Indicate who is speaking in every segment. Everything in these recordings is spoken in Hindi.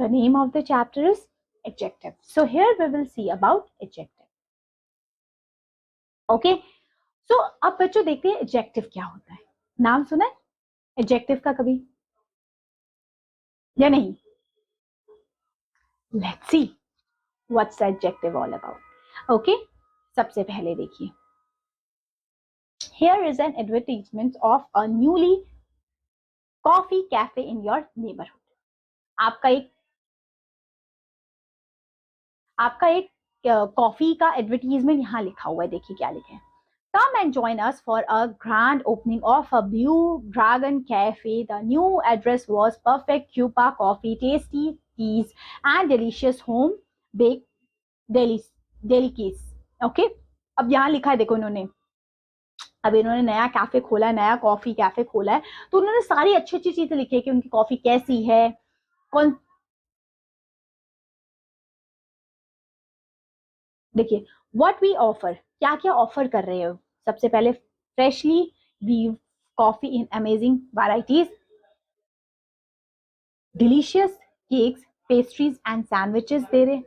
Speaker 1: name of the chapter is adjective. So here we will see about adjective. Okay, so अब बच्चों देखते हैं adjective क्या होता है. नाम सुना है adjective का कभी या नहीं? Let's see what's adjective all about. Okay, सबसे पहले देखिए, here is an advertisement of a newly coffee cafe in your neighborhood. आपका एक कॉफी का एडवर्टीजमेंट यहाँ लिखा हुआ है. देखिए क्या लिखा है. Come and join us for a grand opening of a Blue Dragon Cafe. The new address was perfect Cuba coffee, tasty teas, and delicious home baked delicacies. Okay? अब यहाँ लिखा है, देखो इन्होंने नया कैफे खोला है, नया कॉफी कैफे खोला है, तो उन्होंने सारी अच्छी अच्छी चीजें लिखी है कि उनकी कॉफी कैसी है, कौन. देखिए व्हाट वी ऑफर, क्या क्या ऑफर कर रहे हो. सबसे पहले freshly brew coffee in amazing varieties, delicious cakes, pastries and sandwiches दे रहे.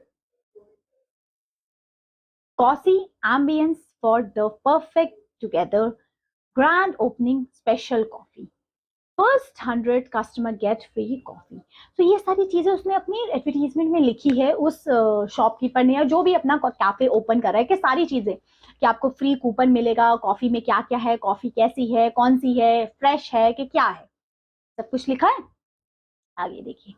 Speaker 1: Coffee ambience for the perfect together, grand opening special coffee, first 100 customer get free coffee. तो ये सारी चीजें उसने अपनी एडवर्टीजमेंट में लिखी है, उस शॉपकीपर ने या जो भी अपना कैफे ओपन कर रहा है, कि सारी चीजें कि आपको फ्री कूपन मिलेगा, कॉफी में क्या क्या है, कॉफी कैसी है, कौन सी है, फ्रेश है कि क्या है, सब कुछ लिखा है. आगे देखिए,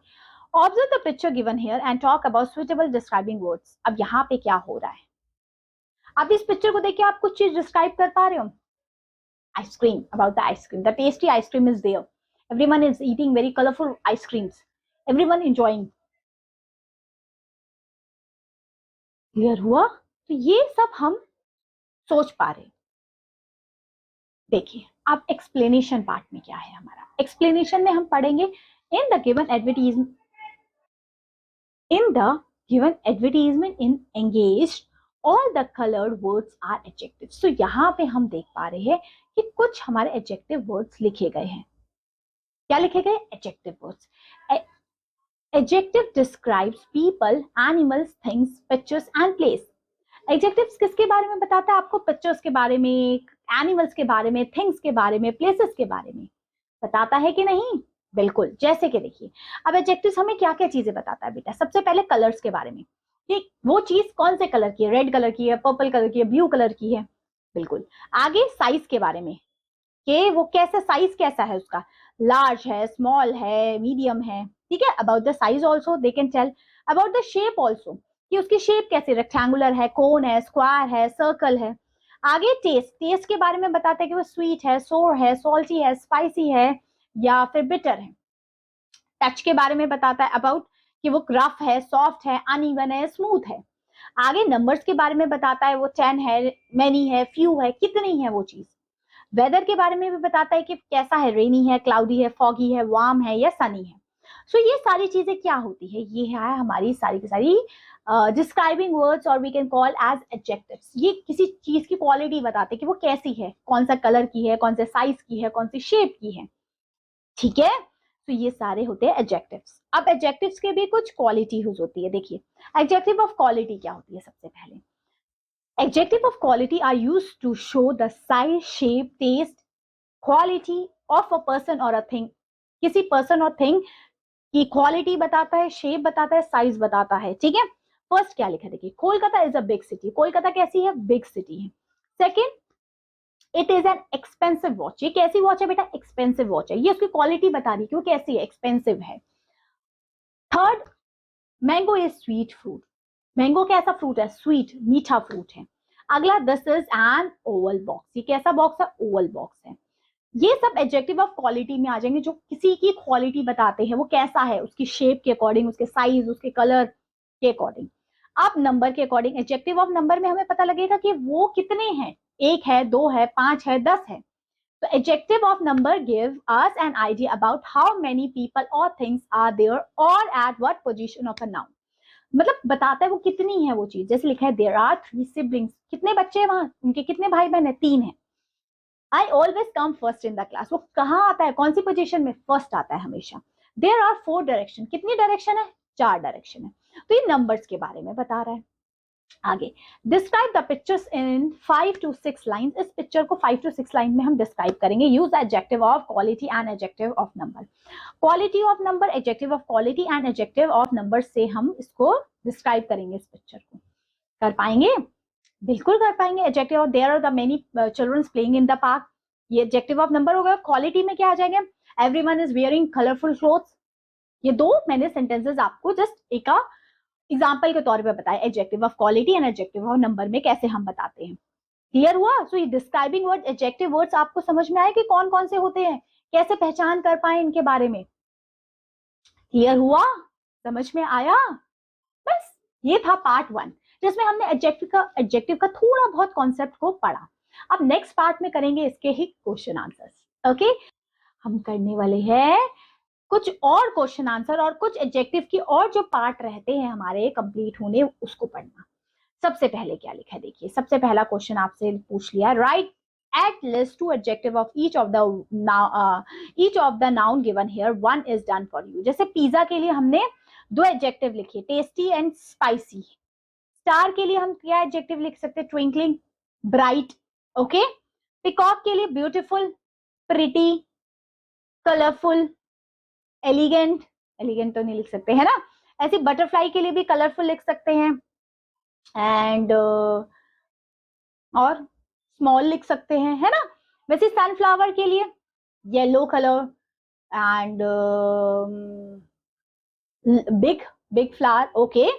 Speaker 1: observe the picture given here and talk about suitable describing words. अब यहाँ पे क्या हो रहा है, आप इस पिक्चर को देखिए, आप कुछ चीज डिस्क्राइब कर पा रहे हो. Ice cream, about the ice cream. The tasty ice cream is there. Everyone is eating very colorful ice creams. Everyone enjoying. Clear हुआ? तो ये सब हम सोच पा रहे. देखिए अब एक्सप्लेनेशन पार्ट में क्या है हमारा. एक्सप्लेनेशन में हम पढ़ेंगे in the given advertisement in engaged all the colored words are adjectives. So यहाँ पे हम देख पा रहे हैं कि कुछ हमारे adjective words लिखे गए हैं. क्या लिखे गए? adjective words. Adjective describes people, animals, things, pictures and place. Adjectives किसके बारे में बताता है आपको? pictures के बारे में, animals के बारे में, things के बारे में, places के बारे में बताता है कि नहीं? बिल्कुल. जैसे कि देखिए, अब एडजेक्टिव्स हमें क्या क्या चीजें बताता है बेटा. सबसे पहले कलर्स के बारे में, कि वो चीज कौन से कलर की है, रेड कलर की है, पर्पल कलर की है, ब्लू कलर की है. बिल्कुल. आगे साइज के बारे में, कि वो कैसे, साइज कैसा है उसका, लार्ज है, स्मॉल है, मीडियम है. ठीक है. About the size also they can tell. About the shape also, कि उसकी शेप कैसी, रेक्टेंगुलर है, कोन है, स्क्वायर है, सर्कल है. आगे टेस्ट के बारे में बताते हैं कि वो स्वीट है, सोर है, सॉल्टी है, स्पाइसी है या फिर बिटर है. टच के बारे में बताता है अबाउट कि वो रफ है, सॉफ्ट है, अनइवन है, स्मूथ है. आगे नंबर्स के बारे में बताता है, वो 10 है, मेनी है, फ्यू है, कितनी है वो चीज. वेदर के बारे में भी बताता है कि कैसा है, रेनी है, क्लाउडी है, फॉगी है, वार्म है या सनी है. सो ये सारी चीजें क्या होती है, ये है हमारी सारी की सारी डिस्क्राइबिंग वर्ड्स, और we can call as adjectives. ये किसी चीज की क्वालिटी बताते हैं कि वो कैसी है, कौन सा कलर की है, कौन से साइज की है, कौन सी शेप की है. ठीक है. तो ये सारे होते हैं एडजेक्टिव्स. अब एडजेक्टिव्स के भी कुछ क्वालिटीज होती है. देखिए एडजेक्टिव ऑफ क्वालिटी क्या होती है. सबसे पहले adjective of quality are used to show the size, shape, taste, quality of a person और अ थिंग. किसी पर्सन और थिंग की क्वालिटी बताता है, शेप बताता है, साइज बताता है. ठीक है. फर्स्ट क्या लिखा है, देखिए, Kolkata is a big city. Kolkata कैसी है, बिग सिटी है. Second, it is an expensive watch. ये कैसी वॉच है बेटा, एक्सपेंसिव वॉच है. ये उसकी क्वालिटी बता रही है कि वो कैसी है, एक्सपेंसिव है. Third, mango is sweet fruit. Mango कैसा फ्रूट है, स्वीट, मीठा फ्रूट है. अगला, this is an Oval box. ये कैसा बॉक्स है, ओवल बॉक्स है. ये सब एडजेक्टिव ऑफ क्वालिटी में आ जाएंगे, जो किसी की क्वालिटी बताते हैं, वो कैसा है, उसकी शेप के अकॉर्डिंग, उसके साइज, उसके कलर के अकॉर्डिंग. अब नंबर के अकॉर्डिंग, एडजेक्टिव ऑफ नंबर में हमें पता लगेगा कि वो कितने हैं, 1 है, 2 है, 5 है, 10 है. तो adjective of number give us an idea about how many people or things are there or at what position of a noun. मतलब बताता है वो कितनी है वो चीज. जैसे लिखा है there are 3 siblings. कितने बच्चे हैं वहां, उनके कितने भाई बहन है, 3 है. I always come first in the class. वो कहाँ आता है, कौन सी पोजीशन में, फर्स्ट आता है हमेशा. There are 4 direction. कितनी डायरेक्शन है, 4 डायरेक्शन है। तो ये नंबर्स के बारे में बता रहा है। आगे, describe the pictures in 5 to 6 lines. इस पिक्चर को 5 to 6 लाइन में हम डिस्क्राइब करेंगे। Use adjective of quality and adjective of number. Quality of number, adjective of quality and adjective of number से हम इसको डिस्क्राइब करेंगे इस पिक्चर को। कर पाएंगे? बिल्कुल कर पाएंगे। Adjective of there are the many children playing in the park, ये एडजेक्टिव ऑफ नंबर हो गया। क्वालिटी में क्या आ जाएंगे? Everyone is wearing colourful clothes. ये दो मैंने सेंटेंसेस आपको जस्ट एक एग्जाम्पल के तौर पे बताया, adjective of quality and adjective of number में कैसे हम बताते हैं। क्लियर हुआ? सो ये डिस्क्राइबिंग वर्ड, एडजेक्टिव वर्ड्स आपको समझ में आए कि कौन कौन से होते हैं, कैसे पहचान कर पाए इनके बारे में। क्लियर हुआ? समझ में आया? बस ये था पार्ट 1 जिसमें हमने एडजेक्टिव का थोड़ा बहुत कॉन्सेप्ट को पढ़ा। अब नेक्स्ट पार्ट में करेंगे इसके ही क्वेश्चन आंसर्स। ओके, हम करने वाले हैं कुछ और क्वेश्चन आंसर और कुछ एडजेक्टिव की और जो पार्ट रहते हैं हमारे कंप्लीट होने, उसको पढ़ना। सबसे पहले क्या लिखा है देखिए, सबसे पहला क्वेश्चन आपसे पूछ लिया, right at list 2 adjective of each of the noun given here. One is done for you. जैसे पिज्जा के लिए हमने 2 एडजेक्टिव लिखे, टेस्टी एंड स्पाइसी। स्टार के लिए हम क्या एडजेक्टिव लिख सकते हैं? Twinkling, bright. ओके, पिकॉक के लिए beautiful, pretty, colourful, elegant. Elegant तो नहीं लिख सकते है ना। ऐसे बटरफ्लाई के लिए भी कलरफुल लिख सकते हैं, एंड और स्मॉल लिख सकते हैं, है ना। वैसे सनफ्लावर के लिए yellow colour and big flower. Okay,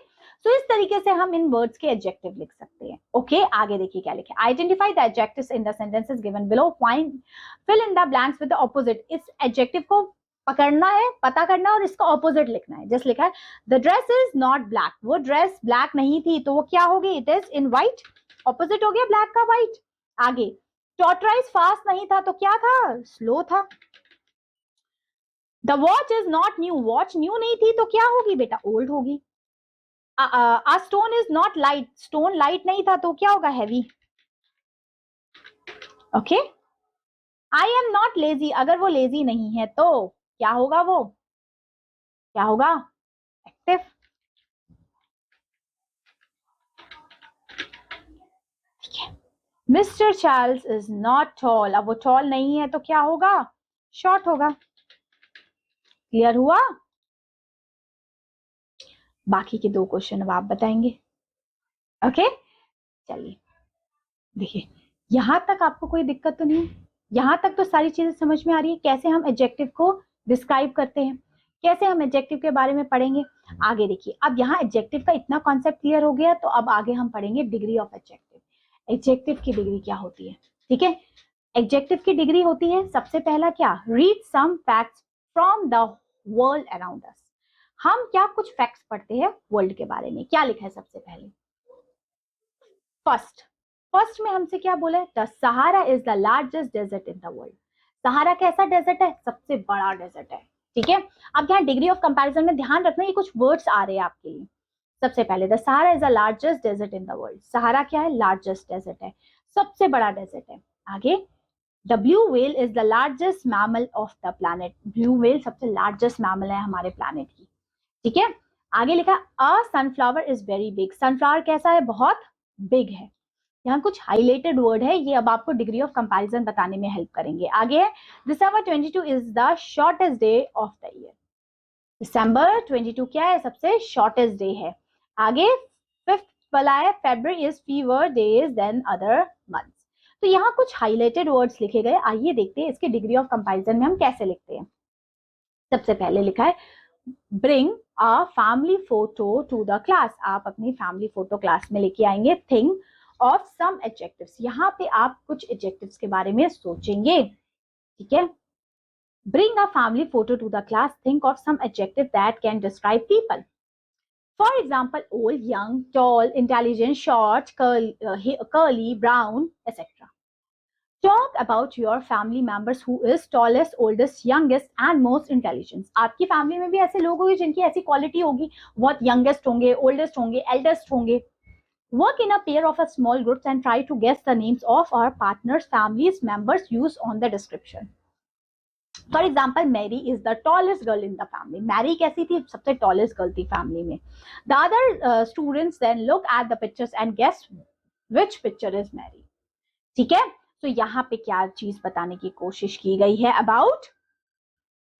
Speaker 1: तो इस तरीके से हम इन वर्ड्स के एडजेक्टिव लिख सकते हैं। ओके, आगे देखिए क्या लिखे, identify the adjectives in the sentences given below, find fill in the blanks with the opposite. इस एडजेक्टिव को पकड़ना है, पता करना है और इसका ऑपोजिट लिखना है। जैसे लिखा है the dress is not black, वो ड्रेस ब्लैक नहीं थी तो वो क्या होगी? It is in white. Opposite हो गया ब्लैक का व्हाइट। आगे, टॉर्टराइज फास्ट नहीं था तो क्या था? स्लो था। The watch is not new, watch new नहीं थी तो क्या होगी बेटा? ओल्ड होगी। A stone is not light, stone light नहीं था तो क्या होगा? Heavy. Okay, I am not lazy, अगर वो लेजी नहीं है तो क्या होगा? वो क्या होगा? एक्टिव। ठीक है, mister Charles is not toll, अब वो टॉल नहीं है तो क्या होगा? शॉर्ट होगा। क्लियर हुआ? बाकी के 2 क्वेश्चन अब आप बताएंगे। ओके, चलिए देखिए, यहां तक आपको कोई दिक्कत तो नहीं? यहां तक तो सारी चीजें समझ में आ रही है, कैसे हम एडजेक्टिव को डिस्क्राइब करते हैं, कैसे हम एडजेक्टिव के बारे में पढ़ेंगे। आगे देखिए, अब यहाँ एडजेक्टिव का इतना कॉन्सेप्ट क्लियर हो गया, तो अब आगे हम पढ़ेंगे डिग्री ऑफ एडजेक्टिव। एडजेक्टिव की डिग्री क्या होती है? ठीक है, एडजेक्टिव की डिग्री होती है सबसे पहला क्या? Read some facts from the world around us. हम क्या कुछ फैक्ट्स पढ़ते हैं वर्ल्ड के बारे में। क्या लिखा है सबसे पहले? फर्स्ट में हमसे क्या बोला है? The Sahara is the largest desert in the world. Sahara कैसा डेजर्ट है? सबसे बड़ा डेजर्ट है। ठीक है, अब यहाँ डिग्री ऑफ कंपैरिजन में ध्यान रखना, ये कुछ वर्ड्स आ रहे हैं आपके लिए। सबसे पहले the Sahara is the largest desert in the world. Sahara क्या है? लार्जेस्ट डेजर्ट है, सबसे बड़ा डेजर्ट है। आगे, the blue whale is the largest mammal of the planet. Blue whale सबसे लार्जेस्ट मैमल है हमारे प्लैनेट की। ठीक है, आगे लिखा a sunflower is very big. Sunflower कैसा है? बहुत बिग है। यहाँ कुछ हाईलाइटेड वर्ड है, ये अब आपको डिग्री ऑफ कंपैरिजन बताने में हेल्प करेंगे। आगे है December 22 is the shortest day of the year. December 22 क्या है? सबसे शॉर्टेस्ट डे है। आगे 5th वाला है February is fewer days than other months। तो यहाँ कुछ हाईलाइटेड वर्ड्स लिखे गए। आइए देखते हैं इसके डिग्री ऑफ कंपैरिजन में हम कैसे लिखते हैं। सबसे पहले लिखा है bring a family photo to the class. आप अपनी फैमिली फोटो क्लास में लेके आएंगे। थिंक ऑफ सम एडजेक्टिव्स, यहाँ पे आप कुछ एडजेक्टिव्स के बारे में सोचेंगे। ठीक है, bring a family photo to the class, think of some adjective that can describe people. For example old, young, tall, intelligent, short, curly, brown, etc. Talk about your family members who is tallest, oldest, youngest and most intelligent। आपकी फैमिली में भी ऐसे लोग होंगे जिनकी ऐसी क्वालिटी होगी, बहुत यंगेस्ट होंगे, ओल्डेस्ट होंगे, एल्डेस्ट होंगे। Work in a pair of a small groups and try to guess the names of our partners, families, members used on the description। For example Mary is the tallest girl in the family, Mary कैसी थी, सबसे टॉलेस्ट गर्ल थी फैमिली में. The other students then look at the pictures and guess which picture is Mary. ठीक है, तो यहाँ पे क्या चीज बताने की कोशिश की गई है,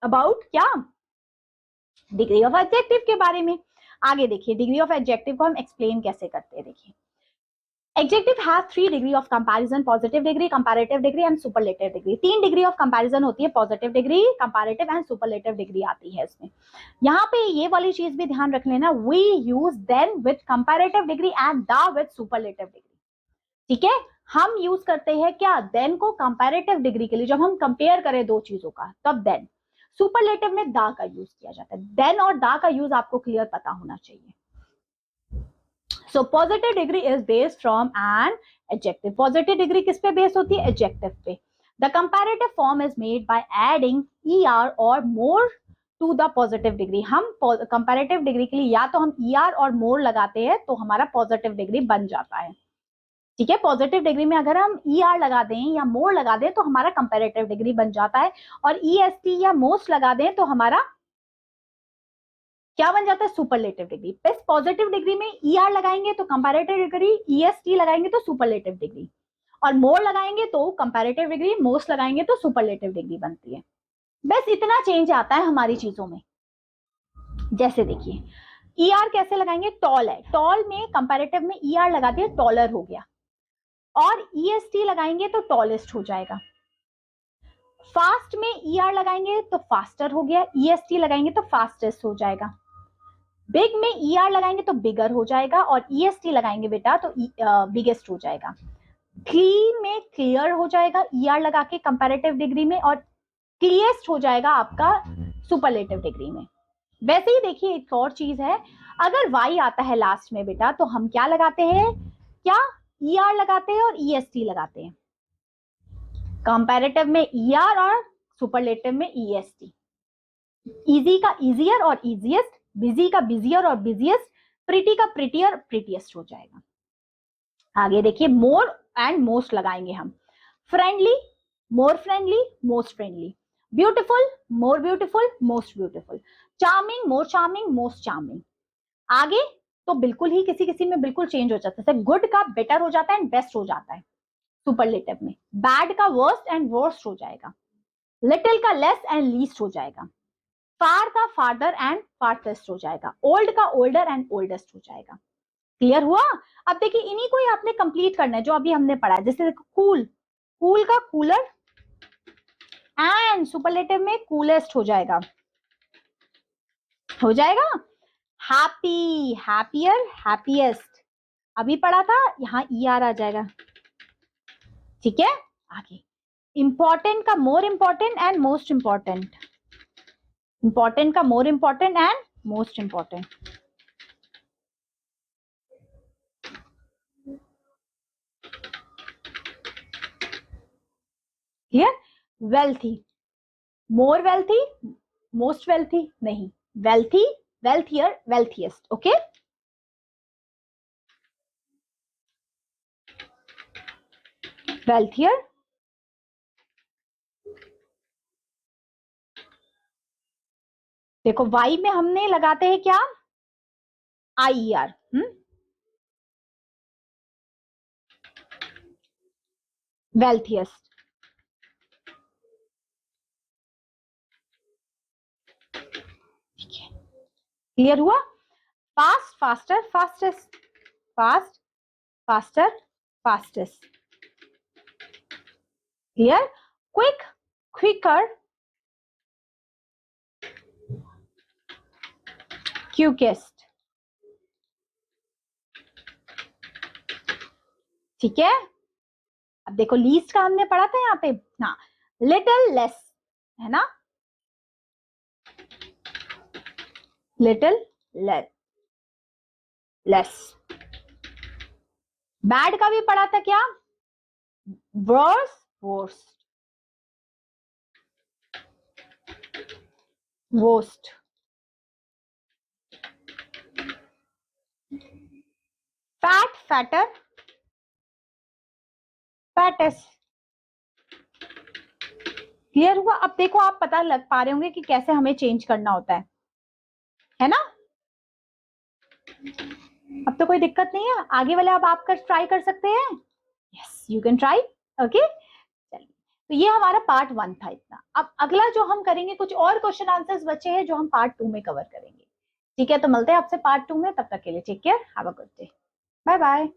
Speaker 1: अबाउट क्या, डिग्री ऑफ एडजेक्टिव के बारे में. आगे देखिए, डिग्री ऑफ एडजेक्टिव को हम एक्सप्लेन कैसे करते हैं. देखिए, adjective have 3 degree of comparison, positive degree, comparative degree and superlative degree. 3 degree of comparison होती है, positive degree, comparative and superlative degree आती है इसमें. यहाँ पे ये वाली चीज भी ध्यान रख लेना, we use than with comparative degree and the with superlative degree. ठीक है, हम यूज करते हैं क्या, देन को कंपैरेटिव डिग्री के लिए, जब हम कंपेयर करें दो चीजों का तब देन. सुपरलेटिव में दा का यूज किया जाता है. देन और दा का यूज आपको क्लियर पता होना चाहिए. So positive degree is based from an adjective. Positive degree किस पे बेस होती है, adjective पे. The comparative form is made by adding er or more to the positive degree. हम comparative degree के लिए या तो हम er और more लगाते हैं तो हमारा positive degree बन जाता है. ठीक है, पॉजिटिव डिग्री में अगर हम er लगा दें या more लगा दें तो हमारा कंपैरेटिव डिग्री बन जाता है, और est या most लगा दें तो हमारा क्या बन जाता है, सुपरलेटिव डिग्री. बस पॉजिटिव डिग्री में er लगाएंगे तो कंपैरेटिव डिग्री, est लगाएंगे तो सुपरलेटिव डिग्री, और मोर लगाएंगे तो कंपैरेटिव डिग्री, मोस्ट लगाएंगे तो सुपरलेटिव डिग्री बनती है. बस इतना चेंज आता है हमारी चीजों में. जैसे देखिए, er कैसे लगाएंगे, टॉल है, टॉल में कंपैरेटिव में er लगा दिया, टॉलर हो गया, और est लगाएंगे तो टॉलेस्ट हो जाएगा. फास्ट में er लगाएंगे तो फास्टर हो गया, est लगाएंगे तो फास्टेस्ट हो जाएगा. बिग में er लगाएंगे तो बिगर हो जाएगा, और est लगाएंगे बेटा तो बिगेस्ट हो जाएगा. क्लीन में क्लियर हो जाएगा er लगा के कंपैरेटिव डिग्री में, और क्लियरेस्ट हो जाएगा आपका सुपरलेटिव डिग्री में. वैसे ही देखिए, एक और चीज है, अगर y आता है लास्ट में बेटा तो हम क्या लगाते हैं, क्या er लगाते हैं और est लगाते हैं. कंपैरेटिव में er और सुपरलेटिव में est. इजी का इजियर और इजिएस्ट, बिजी का बिजियर और बिजिएस्ट, प्रिटी का प्रिटियर, प्रिटिएस्ट हो जाएगा. आगे देखिए, मोर एंड मोस्ट लगाएंगे हम. Friendly, more friendly, most friendly. Beautiful, more beautiful, most beautiful. Charming, more charming, most charming. आगे तो बिल्कुल ही किसी किसी में बिल्कुल चेंज हो जाता है. गुड का बेटर हो जाता है एंड बेस्ट हो जाता है सुपरलेटिव में. बैड का वर्स्ट एंड वर्स्ट हो जाएगा. लिटिल का लेस एंड लीस्ट हो जाएगा. फार का फार्दर एंड फारथेस्ट हो जाएगा. ओल्ड का ओल्डर एंड ओल्डेस्ट हो जाएगा. क्लियर हुआ. अब देखिए, इन्हीं को ही आपने कंप्लीट करना है जो अभी हमने पढ़ा है. जैसे कूल, कूल का कूलर एंड सुपरलेटिव में कूलेस्ट हो जाएगा. Happy, happier, happiest. अभी पढ़ा था, यहाँ er आ जाएगा. ठीक है, आगे इंपॉर्टेंट का more important and most important. Important का more important and most important. Clear. Wealthy, more wealthy, most wealthy नहीं, wealthy, wealthier, wealthiest. Okay, wealthier. देखो, वाई में हमने लगाते हैं क्या, IER. वेल्थिएस्ट. क्लियर हुआ. Fast, faster, fastest. Fast, faster, fastest. Clear. Quick, quicker, quickest. ठीक है. अब देखो, लीस्ट का हमने पढ़ा था यहाँ पे ना, लिटिल लेस है ना, लिटिल लेस. बैड का भी पढ़ा था क्या, worse, worst, worst. Fat, fatter, fattest. Clear हुआ? अब देखो आप पता लग पा रहे होंगे कि कैसे हमें चेंज करना होता है ना? अब तो कोई दिक्कत नहीं है, आगे वाले अब आप कर ट्राई कर सकते हैं। Yes you can try. Okay, चलिए, तो ये हमारा पार्ट 1 था इतना। अब अगला जो हम करेंगे, कुछ और क्वेश्चन आंसर्स बचे हैं जो हम पार्ट 2 में कवर करेंगे। ठीक है, तो मिलते हैं आपसे पार्ट 2 में, तब तक के लिए take care, have a good day, bye bye.